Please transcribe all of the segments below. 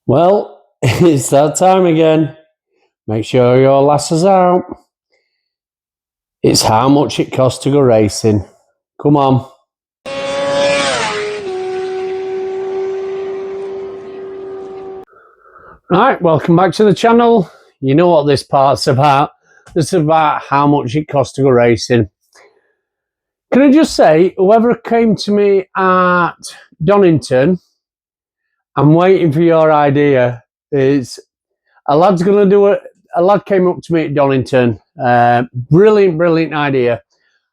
Well, it's that time again. Make sure your lasses out. It's how much it costs to go racing. Come on. Right, welcome back to the channel. You know what this part's about. This is about how much it costs to go racing. Can I just say, whoever came to me at Donington, I'm waiting for your idea. It's a lad's going to do it. A lad came up to me at Donington. Brilliant idea.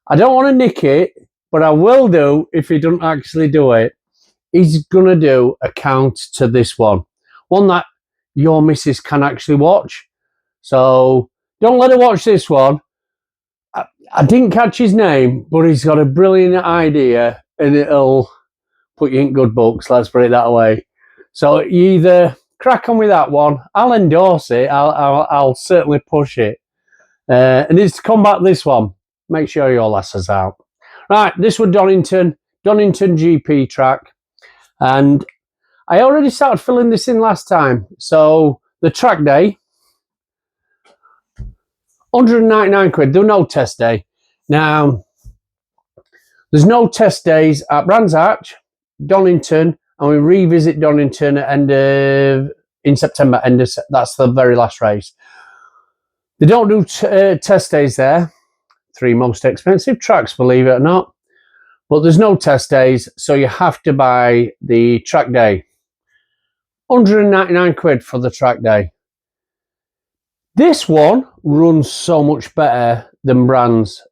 I don't want to nick it, but I will do if he doesn't actually do it. He's going to do a count to this one that your missus can actually watch. So don't let her watch this one. I didn't catch his name, but he's got a brilliant idea and it'll put you in good books, let's put it that way. So you either crack on with that one, I'll endorse it, I'll certainly push it. And it's to combat this one. Make sure your lasses out. Right, this was Donington GP track. And I already started filling this in last time. So the track day, 199 quid, there was no test day. Now, there's no test days at Brands Hatch, Donington, and we revisit Donington in September. That's the very last race. They don't do test days there. 3 most expensive tracks, believe it or not. But there's no test days, so you have to buy the track day. 199 quid for the track day. This one runs so much better than Brands.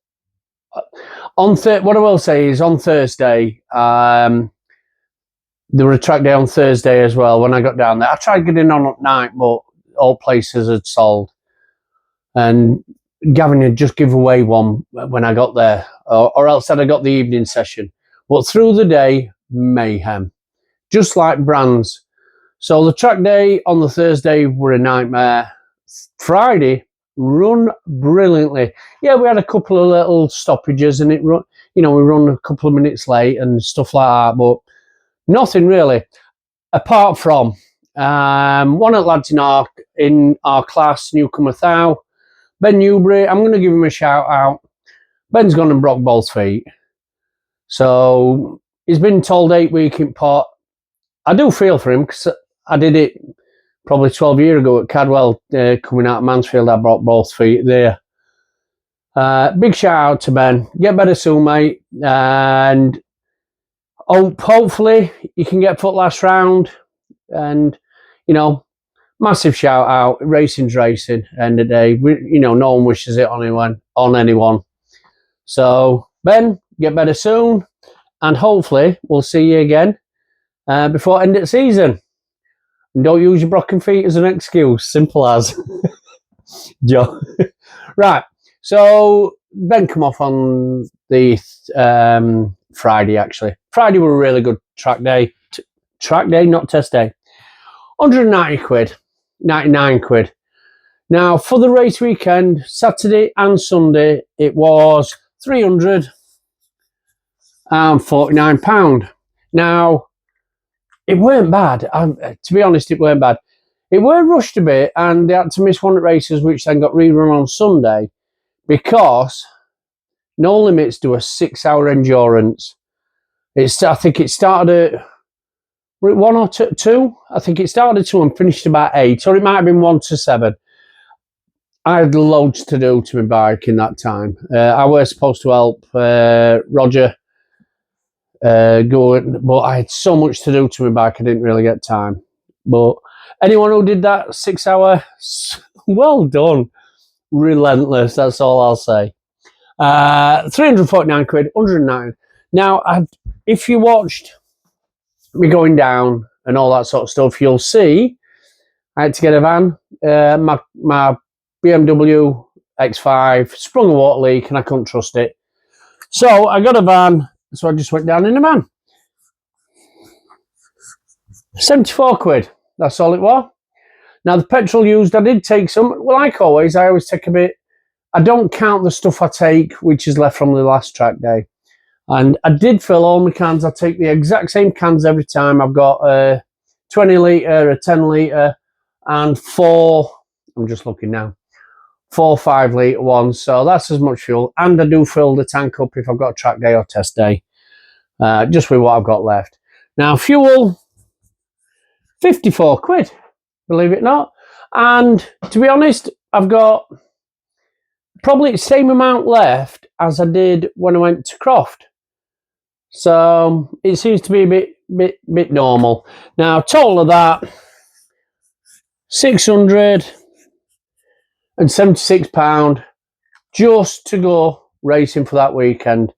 What I will say is on Thursday, there was a track day on Thursday as well when I got down there. I tried getting on at night, but all places had sold. And Gavin had just given away one when I got there, or else I'd have got the evening session. But through the day, mayhem. Just like Brands. So the track day on the Thursday were a nightmare. Friday, run brilliantly. Yeah, we had a couple of little stoppages and we run a couple of minutes late and stuff like that, but nothing really. Apart from one of the lads in our class, newcomer Thou, Ben Newbury, I'm going to give him a shout out. Ben's gone and broke both feet. So he's been told 8-week in pot. I do feel for him because I did it probably 12 years ago at Cadwell, coming out of Mansfield. I broke both feet there. Big shout out to Ben. Get better soon, mate. And hopefully you can get foot last round. And, massive shout out. Racing's racing. End of the day, no one wishes it on anyone. So Ben, get better soon, and hopefully we'll see you again before end of the season. And don't use your broken feet as an excuse. Simple as. Joe. Right. So Ben come off on the Friday. Actually, Friday were a really good track day. Track day, not test day. 190 quid. 99 quid. Now, for the race weekend, Saturday and Sunday, it was £349. Now, it weren't bad. To be honest, it weren't bad. It were rushed a bit, and they had to miss one at races, which then got rerun on Sunday, because No Limits do a 6-hour endurance. I think it started at 1 or 2. I think it started at 2 and finished about 8, or it might have been 1 to 7. I had loads to do to my bike in that time. I was supposed to help Roger go, but I had so much to do to my bike I didn't really get time. But anyone who did that 6-hour, well done. Relentless, that's all I'll say. 349 quid, 109. Now, if you watched me going down and all that sort of stuff, you'll see I had to get a van. My BMW X5 sprung a water leak and I couldn't trust it. So I got a van, so I just went down in a van. 74 quid, that's all it was. Now the petrol used, I did take some. Well, like always, I always take a bit. I don't count the stuff I take, which is left from the last track day. And I did fill all my cans. I take the exact same cans every time. I've got 20 litre, a 10 litre, and 4, I'm just looking now, 4 5 litre ones. So that's as much fuel. And I do fill the tank up if I've got a track day or test day, just with what I've got left. Now, fuel, 54 quid, believe it or not. And to be honest, I've got probably the same amount left as I did when I went to Croft. So it seems to be a bit normal. Now, total of that, £676 just to go racing for that weekend.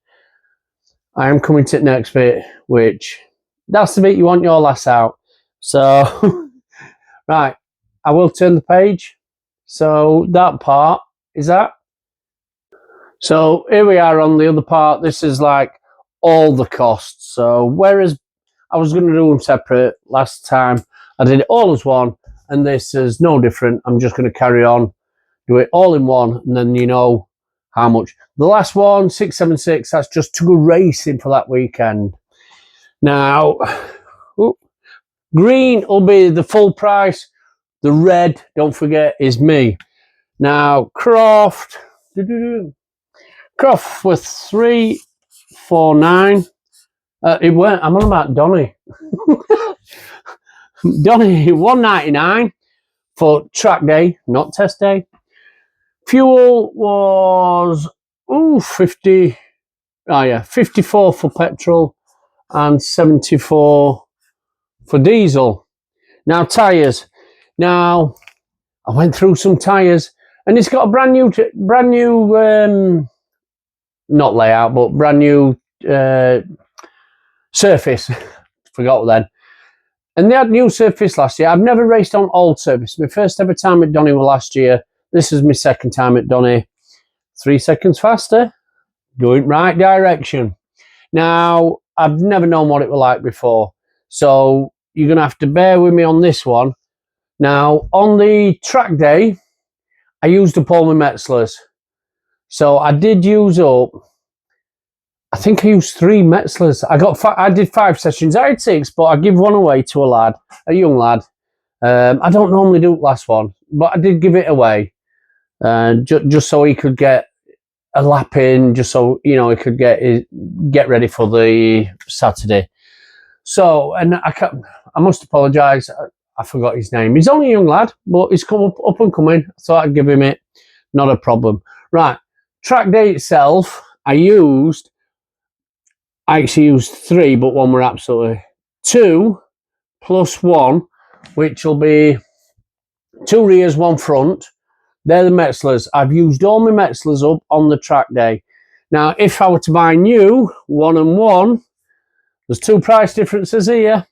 I am coming to the next bit, which that's the bit you want your lass out. So, right, I will turn the page. So that part is that. So here we are on the other part. This is like all the costs. So whereas I was going to do them separate last time, I did it all as one, and this is no different. I'm just going to carry on, do it all in one, and then you know how much. The last one, 676, that's just to go racing for that weekend. Now, green will be the full price. The red, don't forget, is me. Now, Croft was 349. It weren't. I'm on about Donny. Donny 199 for track day, not test day. Fuel was 50. Oh yeah, 54 for petrol and 74 for diesel. Now tyres. Now I went through some tyres, and it's got a brand new, not layout, but brand new surface. Forgot then. And they had new surface last year. I've never raced on old surface. My first ever time at Donny was last year. This is my second time at Donny. 3 seconds faster. Going right direction. Now, I've never known what it was like before. So you're going to have to bear with me on this one. Now, on the track day, I used up all my Metzlers. So I did use up, I think I used 3 Metzlers. I did 5 sessions. I had 6, but I give one away to a young lad. I don't normally do the last one, but I did give it away. Just so he could get a lap in, just so he could get ready for the Saturday. So, and I must apologise. I forgot his name. He's only a young lad, but he's come up and coming. So I'd give him it. Not a problem. Right, track day itself, I actually used 3, but one were absolutely 2 plus 1, which will be 2 rears, 1 front. They're the Metzlers. I've used all my Metzlers up on the track day. Now, if I were to buy new 1 and 1, there's 2 price differences here.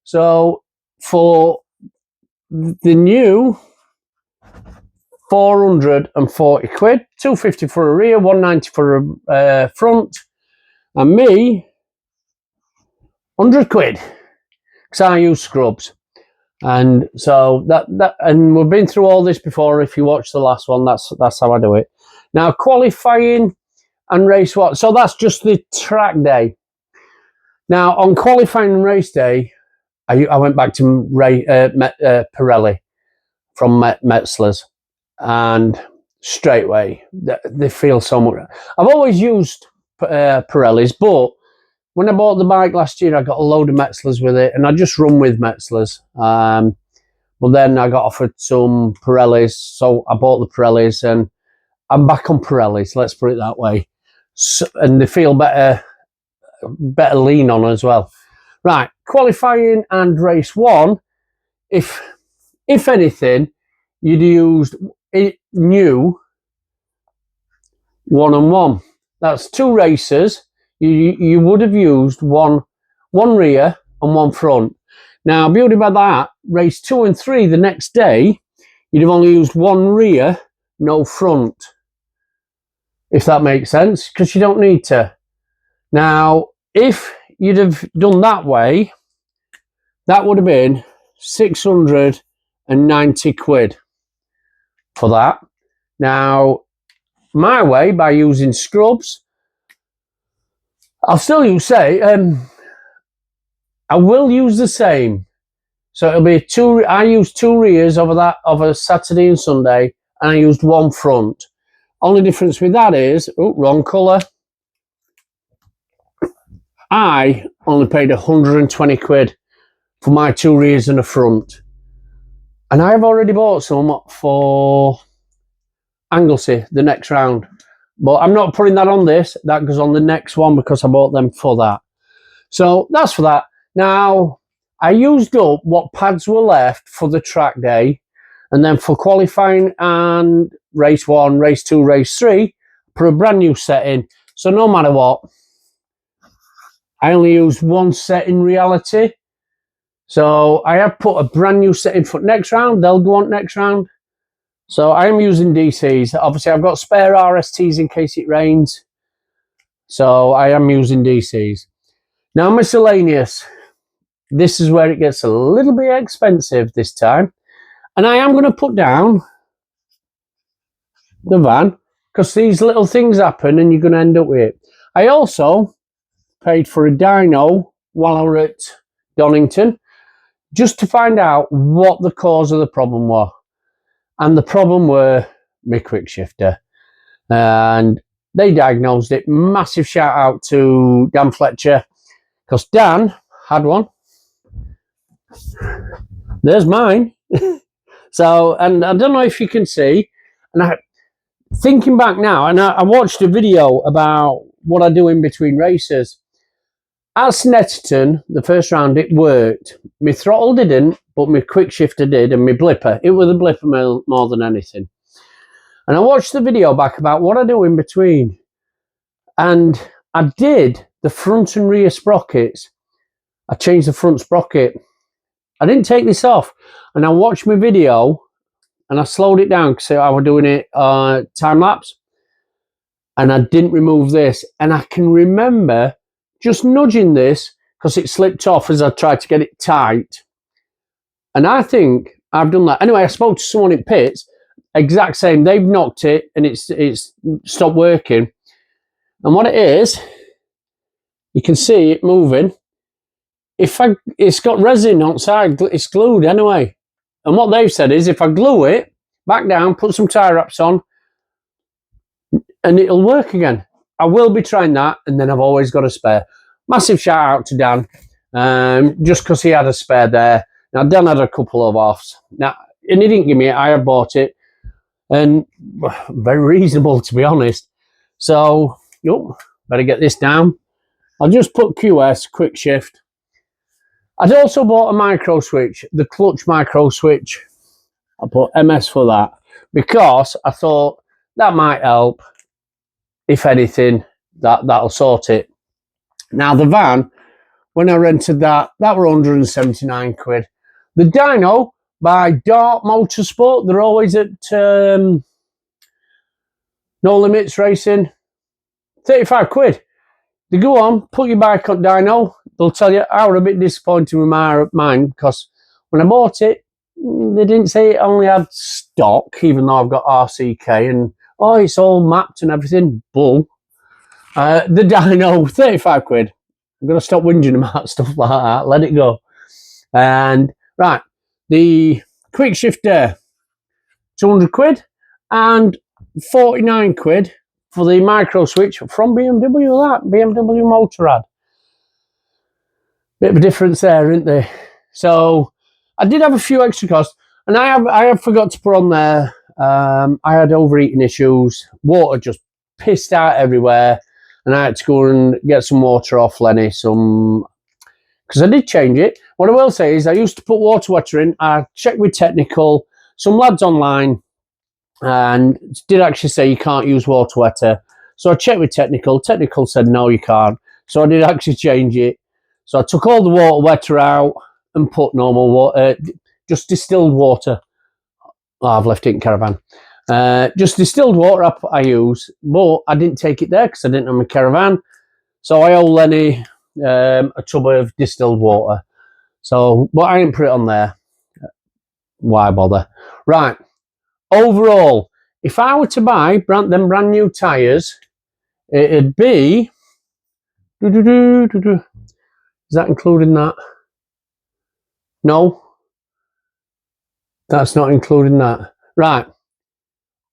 So for the new, 440 quid, 250 for a rear, 190 for a front, and me, 100 quid, because I use scrubs. And so and we've been through all this before. If you watch the last one, that's how I do it. Now, qualifying and race what? So that's just the track day. Now, on qualifying and race day, I went back to Pirelli from Metzlers, and straight away they feel so much. I've always used Pirellis, but when I bought the bike last year, I got a load of Metzlers with it, and I just run with Metzlers. But then I got offered some Pirellis, so I bought the Pirellis, and I'm back on Pirellis, let's put it that way. So, and they feel better lean on as well. Right, qualifying and race 1, if anything, you'd used new 1 and 1. That's 2 races. You would have used one rear and 1 front. Now, beauty about that, race 2 and 3 the next day, you'd have only used 1 rear, no front. If that makes sense, because you don't need to. Now, if you'd have done that way, that would have been 690 quid for that. Now, my way, by using scrubs, I'll still I will use the same. So it'll be two. I used two rears over Saturday and Sunday, and I used one front. Only difference with that is, oh, wrong colour. I only paid 120 quid for my two rears and a front. And I've already bought some for Anglesey, the next round. But I'm not putting that on this. That goes on the next one because I bought them for that. So that's for that. Now, I used up what pads were left for the track day. And then for qualifying and race 1, race 2, race 3, put a brand new set in. So no matter what, I only used one set in reality. So I have put a brand new set in for next round. They'll go on next round. So I am using DCs. Obviously, I've got spare RSTs in case it rains. So I am using DCs. Now, miscellaneous. This is where it gets a little bit expensive this time. And I am going to put down the van because these little things happen and you're going to end up with it. I also paid for a dyno while I was at Donington just to find out what the cause of the problem was. And the problem were my quick shifter. And they diagnosed it. Massive shout out to Dan Fletcher because Dan had one. There's mine. So, and I don't know if you can see, and thinking back now, and I watched a video about what I do in between races. At Snetterton, the first round, it worked. My throttle didn't, but my quick shifter did, and my blipper. It was a blipper more than anything. And I watched the video back about what I do in between. And I did the front and rear sprockets. I changed the front sprocket. I didn't take this off. And I watched my video and I slowed it down because I was doing it time lapse. And I didn't remove this. And I can remember just nudging this because it slipped off as I tried to get it tight. And I think I've done that. Anyway, I spoke to someone in pits. Exact same. They've knocked it and it's stopped working. And what it is, you can see it moving. It's got resin outside, it's glued anyway. And what they've said is if I glue it back down, put some tie wraps on, and it'll work again. I will be trying that, and then I've always got a spare. Massive shout out to Dan, just because he had a spare there. Now, Dan had a couple of offs. Now, and he didn't give me it, I had bought it. And very reasonable, to be honest. So, better get this down. I'll just put QS, quick shift. I'd also bought a micro switch, the clutch micro switch. I put MS for that because I thought that might help. If anything, that'll sort it. Now the van, when I rented that were 179 quid. The dyno by Dart Motorsport, they're always at No Limits Racing, 35 quid. They go on, put your bike on dyno. They'll tell you, I was a bit disappointed with mine because when I bought it, they didn't say it only had stock, even though I've got RCK and, it's all mapped and everything. Bull. The dyno, 35 quid. I'm going to stop whinging about stuff like that. Let it go. And, right, the quick shifter, 200 quid and 49 quid for the micro switch from BMW, that BMW Motorrad. Bit of a difference there, isn't there? So I did have a few extra costs, and I have forgot to put on there. I had overeating issues, water just pissed out everywhere, and I had to go and get some water off Lenny. Because I did change it. What I will say is I used to put water wetter in. I checked with technical, some lads online, and did actually say you can't use water wetter. So I checked with technical. Technical said no, you can't. So I did actually change it. So I took all the water wetter out and put normal water, just distilled water. I've left it in caravan. Just distilled water I use, but I didn't take it there because I didn't have my caravan. So I owe Lenny a tub of distilled water. So, but I didn't put it on there. Why bother? Right. Overall, if I were to buy them brand new tyres, it'd be... Is that including that? No. That's not including that. Right.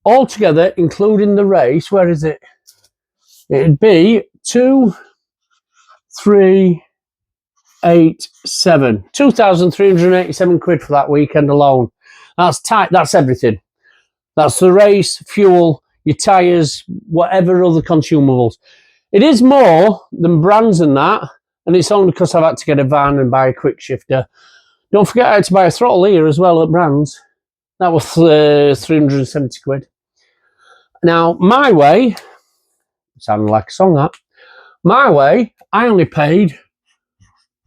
Altogether, including the race, where is it? It'd be 2, 3, 8, 7. 2,387 quid for that weekend alone. That's tight. That's everything. That's the race, fuel, your tyres, whatever other consumables. It is more than brands and that, and it's only because I've had to get a van and buy a quick shifter. Don't forget I had to buy a throttle here as well at brands. That was 370 quid. Now, my way, sounding like a song that, my way, I only paid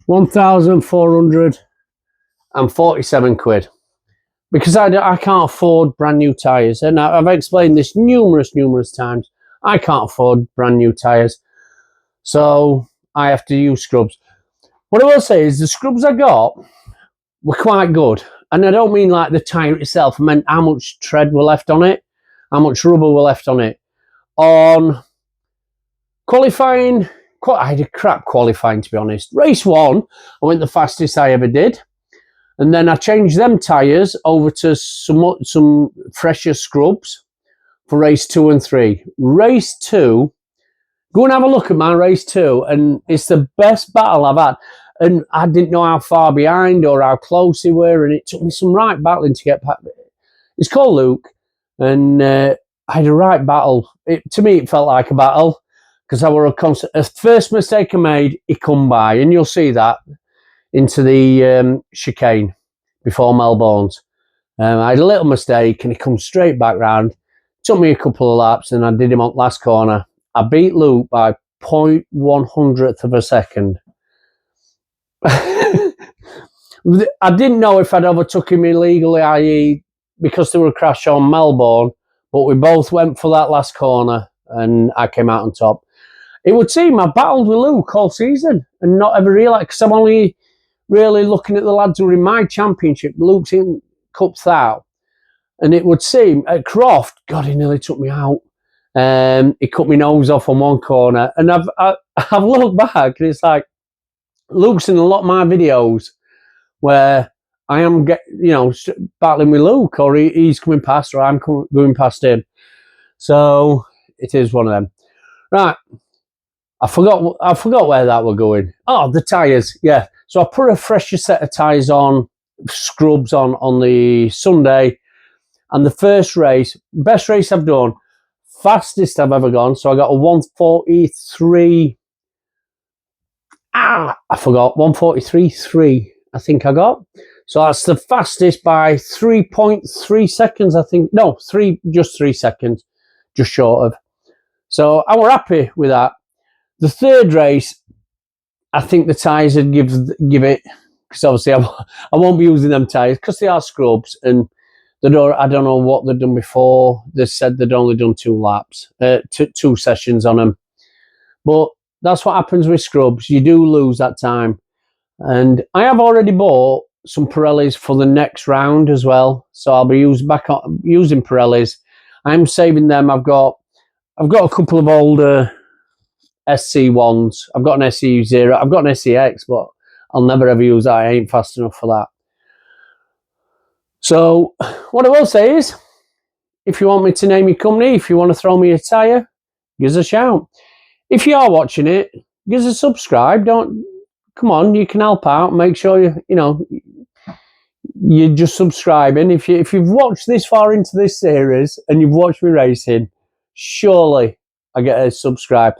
1,447 quid. Because I can't afford brand new tyres. And I've explained this numerous times. I can't afford brand new tyres. So I have to use scrubs. What I will say is the scrubs I got were quite good. And I don't mean like the tyre itself. I meant how much tread were left on it. How much rubber were left on it. On qualifying, I had a crap qualifying to be honest. Race 1, I went the fastest I ever did. And then I changed them tyres over to some fresher scrubs for race 2 and 3. Race 2, go and have a look at my race 2, and it's the best battle I've had. And I didn't know how far behind or how close they were, and it took me some right battling to get past. It's called Luke, and I had a right battle. To me, it felt like a battle because I were a constant. The first mistake I made, he come by, and you'll see that into the chicane before Melbourne's. I had a little mistake and he comes straight back round. Took me a couple of laps and I did him on last corner. I beat Luke by 0.100th of a second. I didn't know if I'd overtook him illegally, i.e. because there were a crash on Melbourne, but we both went for that last corner and I came out on top. It would seem I battled with Luke all season and not ever realised, because I'm only really looking at the lads who were in my championship. Luke's in Cup Thou. And it would seem at Croft, God, he nearly took me out. He cut my nose off on one corner. And I've looked back and it's like, Luke's in a lot of my videos where I am battling with Luke, or he's coming past, or I'm going past him. So it is one of them. Right. I forgot where that were going. Oh, the tyres, yeah. So I put a fresher set of tyres on, scrubs on the Sunday, and the first race, best race I've done, fastest I've ever gone. So I got a 143. I forgot 143.3. I think I got. So that's the fastest by 3.3 seconds. I think just 3 seconds, just short of. So I were happy with that. The third race, I think the tyres would give it, because obviously I won't be using them tyres because they are scrubs, and I don't know what they've done before. They said they'd only done 2 laps, 2 sessions on them. But that's what happens with scrubs. You do lose that time. And I have already bought some Pirellis for the next round as well. So I'll be using Pirellis. I'm saving them. I've got a couple of older SC1s. I've got an SC0. I've got an SCX, but I'll never ever use that. I ain't fast enough for that. So what I will say is, if you want me to name your company, if you want to throw me a tyre, give us a shout. If you are watching it, give us a subscribe. Come on, you can help out. Make sure you're just subscribing. If you've watched this far into this series and you've watched me racing, surely I get a subscribe.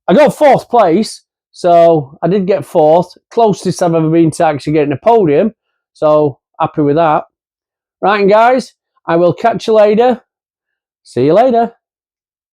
I got 4th place, so I did get 4th. Closest I've ever been to actually getting a podium. So happy with that. Right, and guys, I will catch you later. See you later.